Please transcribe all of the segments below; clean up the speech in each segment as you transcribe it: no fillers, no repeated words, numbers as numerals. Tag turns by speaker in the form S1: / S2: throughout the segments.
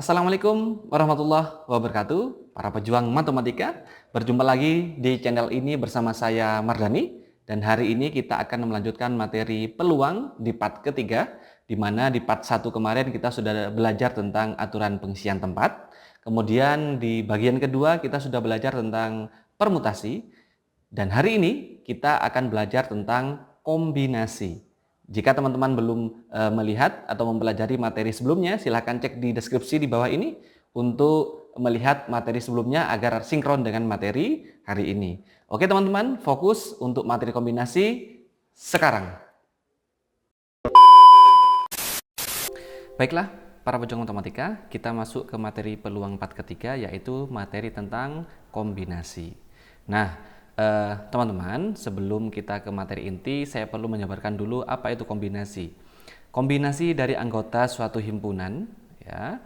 S1: Assalamualaikum warahmatullahi wabarakatuh, para pejuang matematika. Berjumpa lagi di channel ini bersama saya Mardhani. Dan hari ini kita akan melanjutkan materi peluang di part ketiga, di mana di part 1 kemarin kita sudah belajar tentang aturan pengisian tempat. Kemudian di bagian kedua kita sudah belajar tentang permutasi. Dan hari ini kita akan belajar tentang kombinasi. Jika teman-teman belum melihat atau mempelajari materi sebelumnya, silahkan cek di deskripsi di bawah ini untuk melihat materi sebelumnya agar sinkron dengan materi hari ini. Oke teman-teman, fokus untuk materi kombinasi sekarang. Baiklah, para pejuang matematika, kita masuk ke materi peluang part ketiga, yaitu materi tentang kombinasi. Nah, teman-teman, sebelum kita ke materi inti, saya perlu menjabarkan dulu apa itu kombinasi. Kombinasi dari anggota suatu himpunan ya,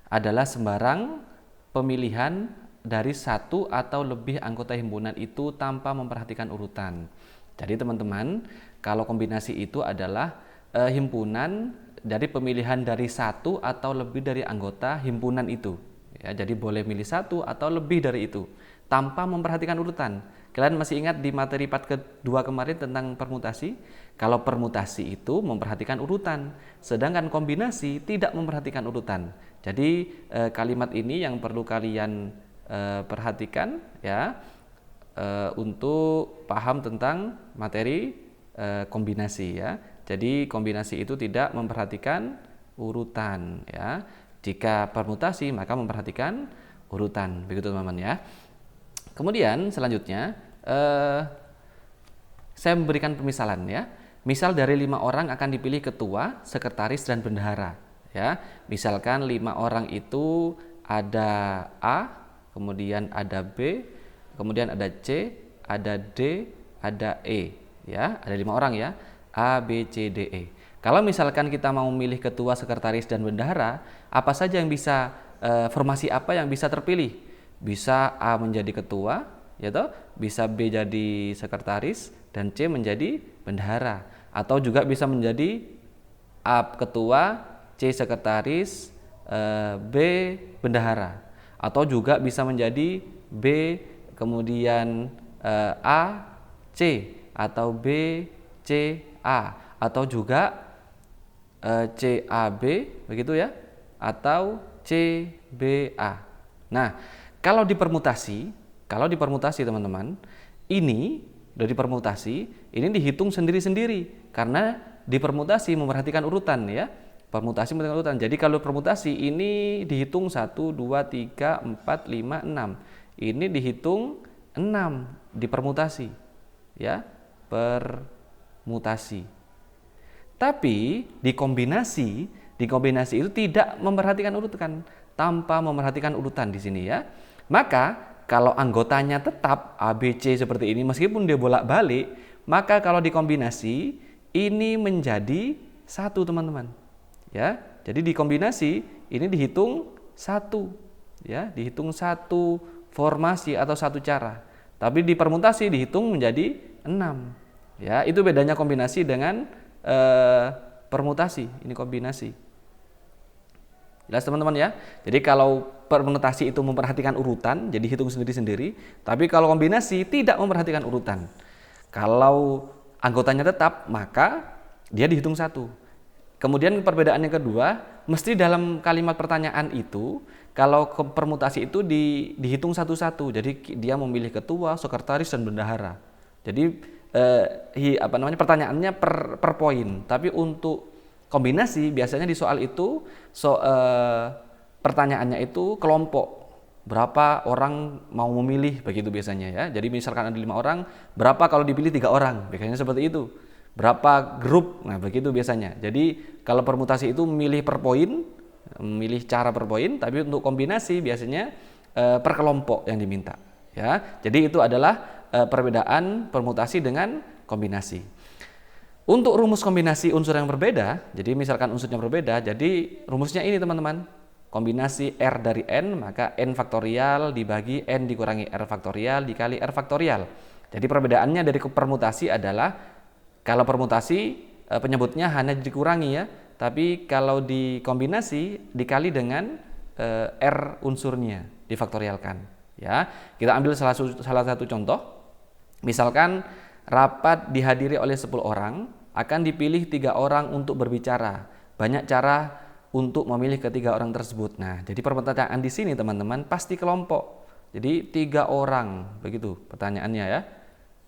S1: adalah sembarang pemilihan dari satu atau lebih anggota himpunan itu tanpa memperhatikan urutan. Jadi teman-teman, kalau kombinasi itu adalah himpunan dari pemilihan dari satu atau lebih dari anggota himpunan itu. Ya, jadi boleh milih satu atau lebih dari itu tanpa memperhatikan urutan. Kalian masih ingat di materi part kedua kemarin tentang permutasi? Kalau permutasi itu memperhatikan urutan, sedangkan kombinasi tidak memperhatikan urutan. Jadi kalimat ini yang perlu kalian perhatikan ya untuk paham tentang materi kombinasi ya. Jadi kombinasi itu tidak memperhatikan urutan ya. Jika permutasi maka memperhatikan urutan. Begitu teman-teman ya. Kemudian selanjutnya saya memberikan pemisalan ya. Misal dari 5 orang akan dipilih ketua, sekretaris dan bendahara ya. Misalkan 5 orang itu ada A, kemudian ada B, kemudian ada C, ada D, ada E ya. Ada 5 orang ya. A, B, C, D, E. Kalau misalkan kita mau memilih ketua, sekretaris dan bendahara, apa saja yang bisa formasi apa yang bisa terpilih? Bisa A menjadi ketua, ya toh? Bisa B jadi sekretaris dan C menjadi bendahara, atau juga bisa menjadi A ketua, C sekretaris, B bendahara, atau juga bisa menjadi B kemudian A C, atau B C A, atau juga C A B begitu ya, atau C B A. Nah, kalau di permutasi teman-teman, ini dari permutasi ini dihitung sendiri-sendiri karena di permutasi memperhatikan urutan ya. Permutasi memperhatikan urutan. Jadi kalau permutasi ini dihitung 1 2 3 4 5 6. Ini dihitung 6 di permutasi. Ya, permutasi. Tapi di kombinasi itu tidak memperhatikan urutan, tanpa memperhatikan urutan di sini ya. Maka kalau anggotanya tetap A, B, C seperti ini meskipun dia bolak-balik, maka kalau dikombinasi ini menjadi satu teman-teman. Ya, jadi dikombinasi ini dihitung satu, ya, dihitung satu formasi atau satu cara. Tapi di permutasi dihitung menjadi 6. Ya, itu bedanya kombinasi dengan permutasi. Ini kombinasi. Jelas teman-teman ya. Jadi kalau permutasi itu memperhatikan urutan, jadi hitung sendiri-sendiri. Tapi kalau kombinasi tidak memperhatikan urutan. Kalau anggotanya tetap, maka dia dihitung satu. Kemudian perbedaan yang kedua, mesti dalam kalimat pertanyaan itu, kalau permutasi itu dihitung satu-satu. Jadi dia memilih ketua, sekretaris dan bendahara. Jadi pertanyaannya per poin. Tapi untuk kombinasi biasanya di soal itu pertanyaannya itu kelompok, berapa orang mau memilih begitu biasanya ya. Jadi misalkan ada 5 orang, berapa kalau dipilih 3 orang, biasanya seperti itu. Berapa grup, nah begitu biasanya. Jadi kalau permutasi itu memilih per poin, memilih cara per poin, tapi untuk kombinasi biasanya per kelompok yang diminta ya. Jadi itu adalah perbedaan permutasi dengan kombinasi. Untuk rumus kombinasi unsur yang berbeda, jadi misalkan unsurnya berbeda, jadi rumusnya ini teman-teman. Kombinasi R dari N, maka N faktorial dibagi N dikurangi R faktorial dikali R faktorial. Jadi perbedaannya dari permutasi adalah, kalau permutasi penyebutnya hanya dikurangi ya, tapi kalau di kombinasi dikali dengan R unsurnya difaktorialkan. Ya, kita ambil salah satu contoh. Misalkan rapat dihadiri oleh 10 orang, akan dipilih 3 orang untuk berbicara. Banyak cara untuk memilih ketiga orang tersebut. Nah, jadi pertanyaan di sini teman-teman pasti kelompok. Jadi 3 orang, begitu pertanyaannya ya.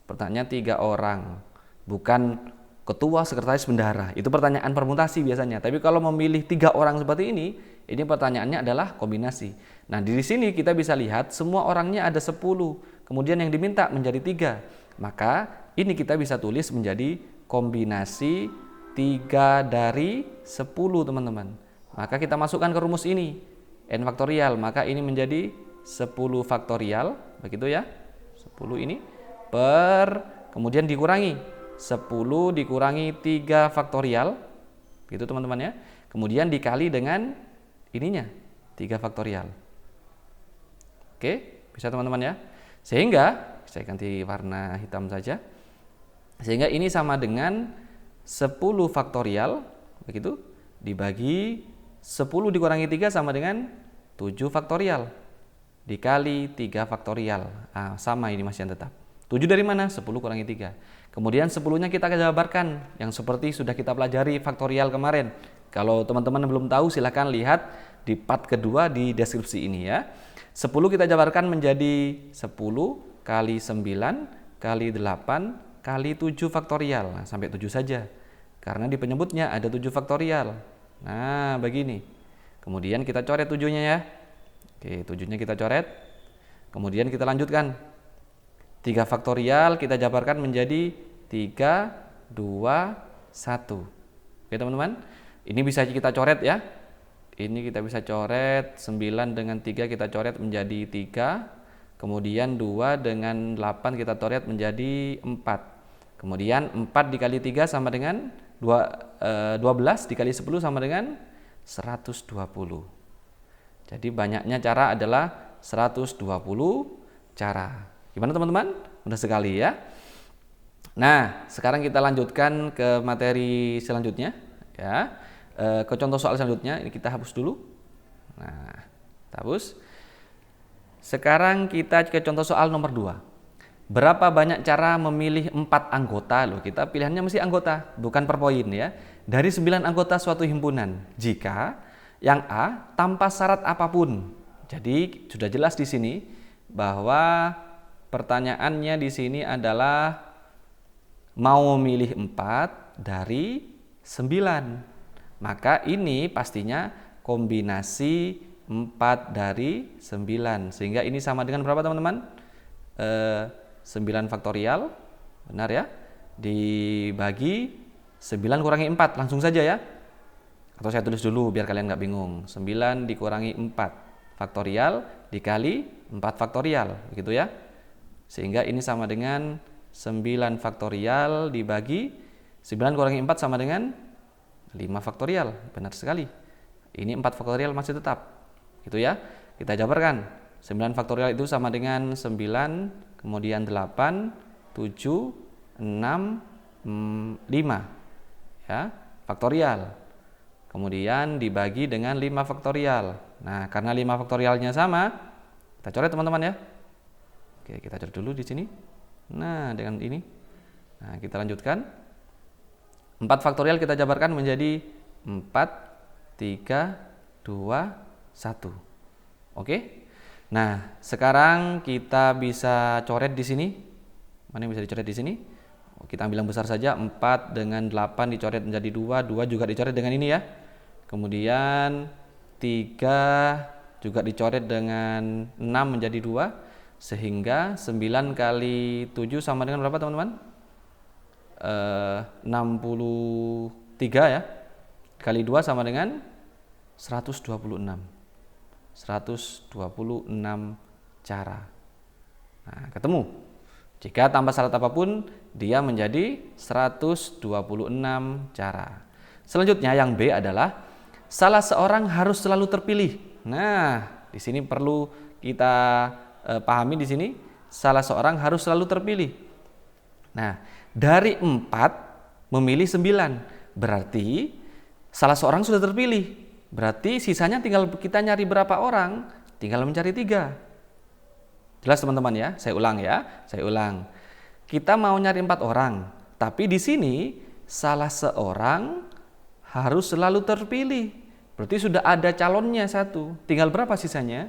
S1: Pertanyaan 3 orang, bukan ketua, sekretaris, bendahara. Itu pertanyaan permutasi biasanya. Tapi kalau memilih 3 orang seperti ini pertanyaannya adalah kombinasi. Nah, di sini kita bisa lihat semua orangnya ada 10, kemudian yang diminta menjadi 3. Maka ini kita bisa tulis menjadi kombinasi 3 dari 10 teman-teman. Maka kita masukkan ke rumus ini, n faktorial, maka ini menjadi 10 faktorial, begitu ya. 10 ini kemudian dikurangi 10 dikurangi 3 faktorial, gitu teman-teman ya. Kemudian dikali dengan ininya 3 faktorial. Oke, bisa teman-teman ya. Sehingga saya ganti warna hitam saja. Sehingga ini sama dengan 10 faktorial, begitu, dibagi 10 dikurangi 3 sama dengan 7 faktorial dikali 3 faktorial. Sama ini masih tetap. 7 dari mana? 10 kurangi 3. Kemudian 10-nya kita jabarkan yang seperti sudah kita pelajari faktorial kemarin. Kalau teman-teman belum tahu silahkan lihat di part kedua di deskripsi ini ya. 10 kita jabarkan menjadi 10 kali 9 kali 8 kali 7 faktorial. Nah, sampai 7 saja. Karena di penyebutnya ada 7 faktorial. Nah, begini. Kemudian kita coret 7-nya ya. Oke, 7-nya kita coret. Kemudian kita lanjutkan. 3 faktorial kita jabarkan menjadi 3, 2, 1. Oke teman-teman. Ini bisa kita coret ya. Ini kita bisa coret 9 dengan 3 kita coret menjadi 3. Kemudian 2 dengan 8 kita coret menjadi 4. Kemudian 4 dikali 3 sama dengan 12 dikali 10 sama dengan 120. Jadi banyaknya cara adalah 120 cara. Gimana teman-teman? Mudah sekali ya. Nah, sekarang kita lanjutkan ke materi selanjutnya ya. Ke contoh soal selanjutnya, ini kita hapus dulu. Nah, kita hapus. Sekarang kita ke contoh soal nomor 2. Berapa banyak cara memilih 4 anggota? Loh, kita pilihannya mesti anggota, bukan per poin ya. Dari 9 anggota suatu himpunan, jika yang A tanpa syarat apapun. Jadi sudah jelas di sini bahwa pertanyaannya di sini adalah mau memilih 4 dari 9. Maka ini pastinya kombinasi 4 dari 9. Sehingga ini sama dengan berapa teman-teman? 9 faktorial, benar ya, dibagi 9 kurangi 4, langsung saja ya. Atau saya tulis dulu biar kalian nggak bingung. 9 dikurangi 4 faktorial dikali 4 faktorial, begitu ya. Sehingga ini sama dengan 9 faktorial dibagi 9 kurangi 4 sama dengan 5 faktorial, benar sekali. Ini 4 faktorial masih tetap, gitu ya. Kita jabarkan. 9 faktorial itu sama dengan 9, kemudian 8, 7, 6, 5 ya, faktorial. Kemudian dibagi dengan 5 faktorial. Nah, karena 5 faktorialnya sama, kita coret teman-teman ya. Oke, kita coret dulu di sini. Nah, dengan ini. Nah, kita lanjutkan. 4 faktorial kita jabarkan menjadi 4, 3, 2, 1. Oke. Nah, sekarang kita bisa coret di sini. Mana yang bisa dicoret di sini? Kita ambil yang besar saja. 4 dengan 8 dicoret menjadi 2. 2 juga dicoret dengan ini ya. Kemudian 3 juga dicoret dengan 6 menjadi 2. Sehingga 9 kali 7 sama dengan berapa teman-teman? 63 ya. Kali 2 sama dengan 126. 126 cara. Nah, ketemu. Jika tanpa syarat apapun, dia menjadi 126 cara. Selanjutnya yang B adalah salah seorang harus selalu terpilih. Nah, di sini perlu kita pahami di sini salah seorang harus selalu terpilih. Nah, dari 4 memilih 9. Berarti salah seorang sudah terpilih. Berarti sisanya tinggal kita nyari berapa orang? Tinggal mencari 3. Jelas teman-teman ya? Saya ulang ya. Saya ulang. Kita mau nyari 4 orang. Tapi di sini salah seorang harus selalu terpilih. Berarti sudah ada calonnya 1. Tinggal berapa sisanya?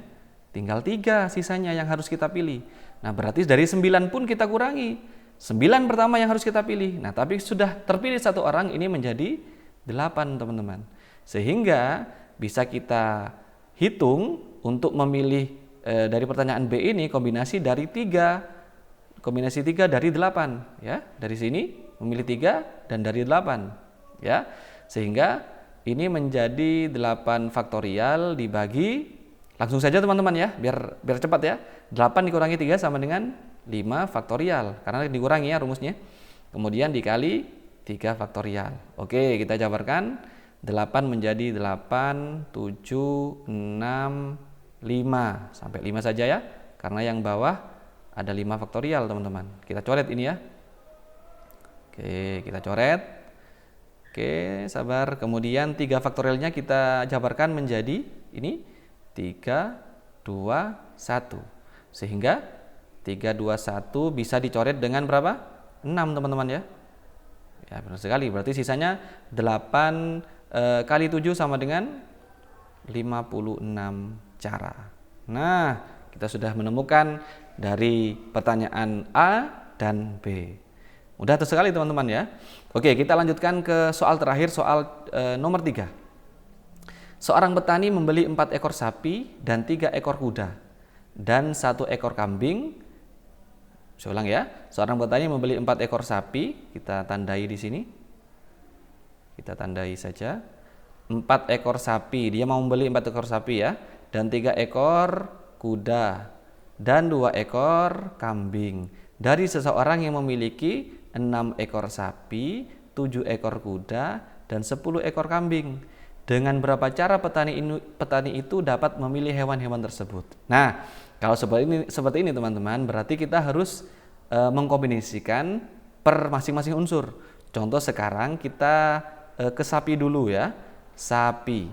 S1: Tinggal 3 sisanya yang harus kita pilih. Nah berarti dari 9 pun kita kurangi. 9 pertama yang harus kita pilih. Nah tapi sudah terpilih 1 orang, ini menjadi 8 teman-teman. Sehingga bisa kita hitung untuk memilih dari pertanyaan B ini kombinasi dari 3. Kombinasi 3 dari 8 ya. Dari sini memilih 3 dan dari 8 ya. Sehingga ini menjadi 8 faktorial dibagi, langsung saja teman-teman ya, biar cepat ya. 8 dikurangi 3 sama dengan 5 faktorial, karena dikurangi ya rumusnya. Kemudian dikali 3 faktorial. Oke, kita jabarkan. 8 menjadi 8, 7, 6, 5. Sampai 5 saja ya, karena yang bawah ada 5 faktorial teman-teman. Kita coret ini ya. Oke, kita coret. Oke, sabar. Kemudian 3 faktorialnya kita jabarkan menjadi ini 3, 2, 1. Sehingga 3, 2, 1 bisa dicoret dengan berapa? 6 teman-teman ya. Ya benar sekali, berarti sisanya 8 kali 7 sama dengan 56 cara. Nah, kita sudah menemukan dari pertanyaan A dan B. Mudah sekali teman-teman ya. Oke, kita lanjutkan ke soal terakhir, soal nomor 3. Seorang petani membeli 4 ekor sapi dan 3 ekor kuda dan 1 ekor kambing. Saya ulang ya. Seorang petani membeli 4 ekor sapi, kita tandai di sini. Kita tandai saja. 4 ekor sapi, dia mau membeli 4 ekor sapi ya, dan 3 ekor kuda dan 2 ekor kambing. Dari seseorang yang memiliki 6 ekor sapi, 7 ekor kuda, dan 10 ekor kambing. Dengan berapa cara petani itu dapat memilih hewan-hewan tersebut? Nah, kalau seperti ini teman-teman, berarti kita harus mengkombinasikan per masing-masing unsur. Contoh sekarang kita ke sapi dulu ya. Sapi.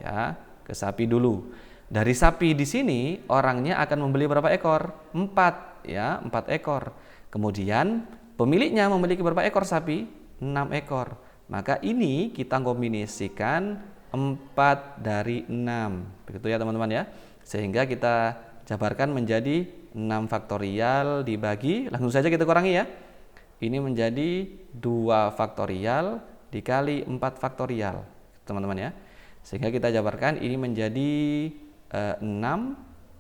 S1: Ya, ke sapi dulu. Dari sapi di sini orangnya akan membeli berapa ekor? 4 ya, 4 ekor. Kemudian pemiliknya memiliki berapa ekor sapi? 6 ekor. Maka ini kita kombinasikan 4 dari 6. Begitu ya teman-teman ya. Sehingga kita jabarkan menjadi 6 faktorial dibagi, langsung saja kita kurangi ya. Ini menjadi 2 faktorial dikali 4 faktorial, teman-teman ya. Sehingga kita jabarkan ini menjadi 6,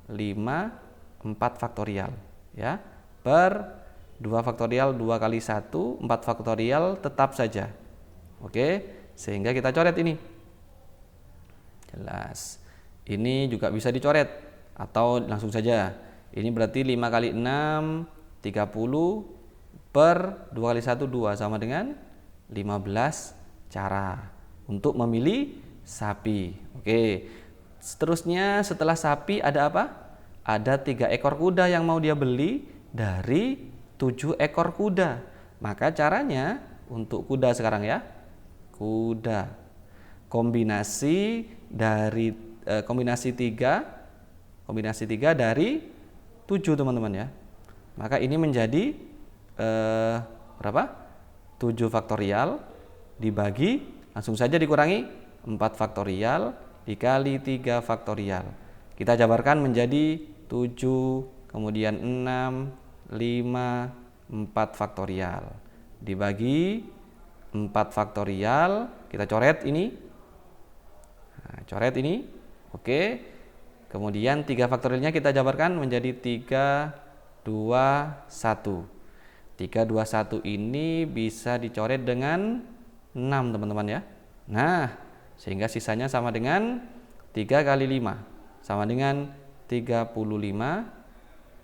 S1: 5, 4 faktorial ya. Per 2 faktorial 2 kali 1, 4 faktorial tetap saja. Oke, sehingga kita coret ini. Jelas. Ini juga bisa dicoret atau langsung saja. Ini berarti 5 kali 6 30 per 2 kali 1 2 sama dengan 15 cara untuk memilih sapi. Oke. Seterusnya setelah sapi ada apa? Ada 3 ekor kuda yang mau dia beli dari 7 ekor kuda. Maka caranya untuk kuda sekarang ya. Kuda. Kombinasi dari kombinasi 3 dari 7 teman-teman ya. Maka ini menjadi berapa? 7 faktorial dibagi, langsung saja dikurangi 4 faktorial dikali 3 faktorial. Kita jabarkan menjadi 7, kemudian 6, 5, 4 faktorial. Dibagi 4 faktorial, kita coret ini. Nah, coret ini. Oke. Kemudian 3 faktorialnya kita jabarkan menjadi 3, 2, 1. 3, 2, 1 ini bisa dicoret dengan 6 teman-teman ya. Nah, sehingga sisanya sama dengan 3 kali 5 sama dengan 35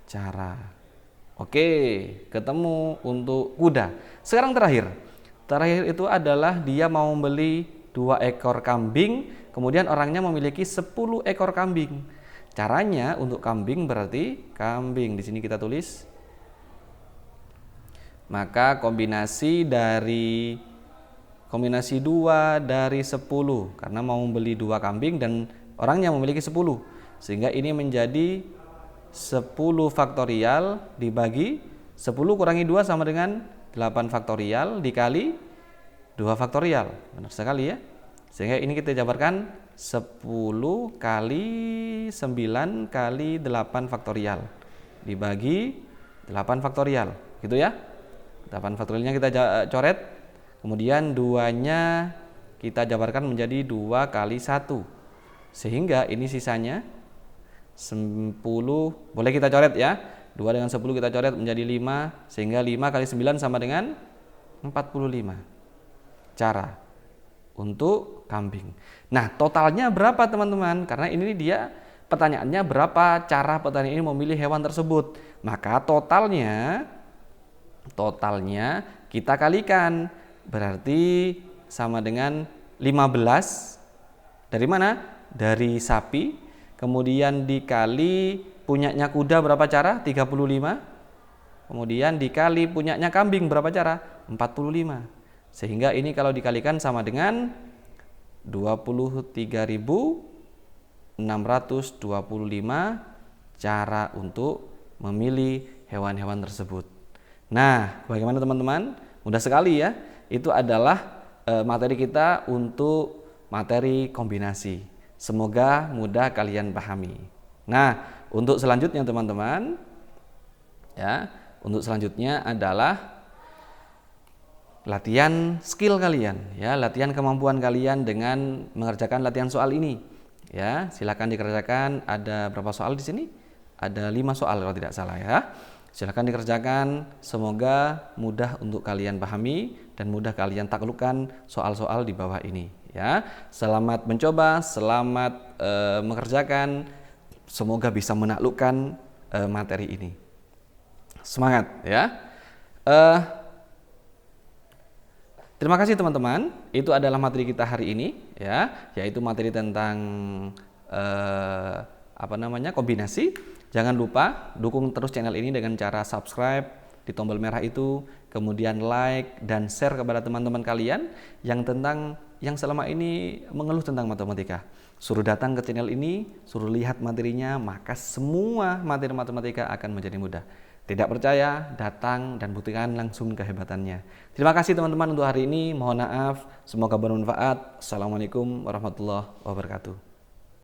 S1: cara. Oke, ketemu untuk kuda. Sekarang terakhir itu adalah dia mau membeli 2 ekor kambing, kemudian orangnya memiliki 10 ekor kambing. Caranya untuk kambing berarti kambing di sini kita tulis. Maka kombinasi dari kombinasi 2 dari 10 karena mau membeli 2 kambing dan orangnya memiliki 10. Sehingga ini menjadi 10 faktorial dibagi 10 kurangi 2 sama dengan 8 faktorial dikali 2 faktorial. Benar sekali ya. Sehingga ini kita jabarkan 10 kali 9 kali 8 faktorial dibagi 8 faktorial. Gitu ya. 8 faktorialnya kita coret. Kemudian 2-nya kita jabarkan menjadi 2 kali 1. Sehingga ini sisanya 10, boleh kita coret ya. 2 dengan 10 kita coret menjadi 5, sehingga 5 kali 9 sama dengan 45. Cara untuk kambing. Nah, totalnya berapa teman-teman? Karena ini dia pertanyaannya berapa cara petani ini memilih hewan tersebut. Maka totalnya kita kalikan. Berarti sama dengan 15. Dari mana? Dari sapi. Kemudian dikali punyanya kuda berapa cara? 35. Kemudian dikali punyanya kambing berapa cara? 45. Sehingga ini kalau dikalikan sama dengan 23.625 cara untuk memilih hewan-hewan tersebut. Nah, bagaimana teman-teman? Mudah sekali ya. Itu adalah materi kita untuk materi kombinasi. Semoga mudah kalian pahami. Nah, untuk selanjutnya teman-teman, ya, untuk selanjutnya adalah latihan skill kalian, ya, latihan kemampuan kalian dengan mengerjakan latihan soal ini. Ya, silakan dikerjakan. Ada berapa soal di sini? Ada 5 soal kalau tidak salah ya. Silakan dikerjakan. Semoga mudah untuk kalian pahami dan mudah kalian taklukkan soal-soal di bawah ini. Ya, selamat mencoba, selamat mengerjakan. Semoga bisa menaklukkan materi ini. Semangat ya. Terima kasih teman-teman. Itu adalah materi kita hari ini ya, yaitu materi tentang kombinasi. Jangan lupa dukung terus channel ini dengan cara subscribe di tombol merah itu, kemudian like dan share kepada teman-teman kalian yang selama ini mengeluh tentang matematika. Suruh datang ke channel ini, suruh lihat materinya, maka semua materi matematika akan menjadi mudah. Tidak percaya, datang dan buktikan langsung kehebatannya. Terima kasih teman-teman untuk hari ini. Mohon maaf, semoga bermanfaat. Assalamualaikum warahmatullahi wabarakatuh.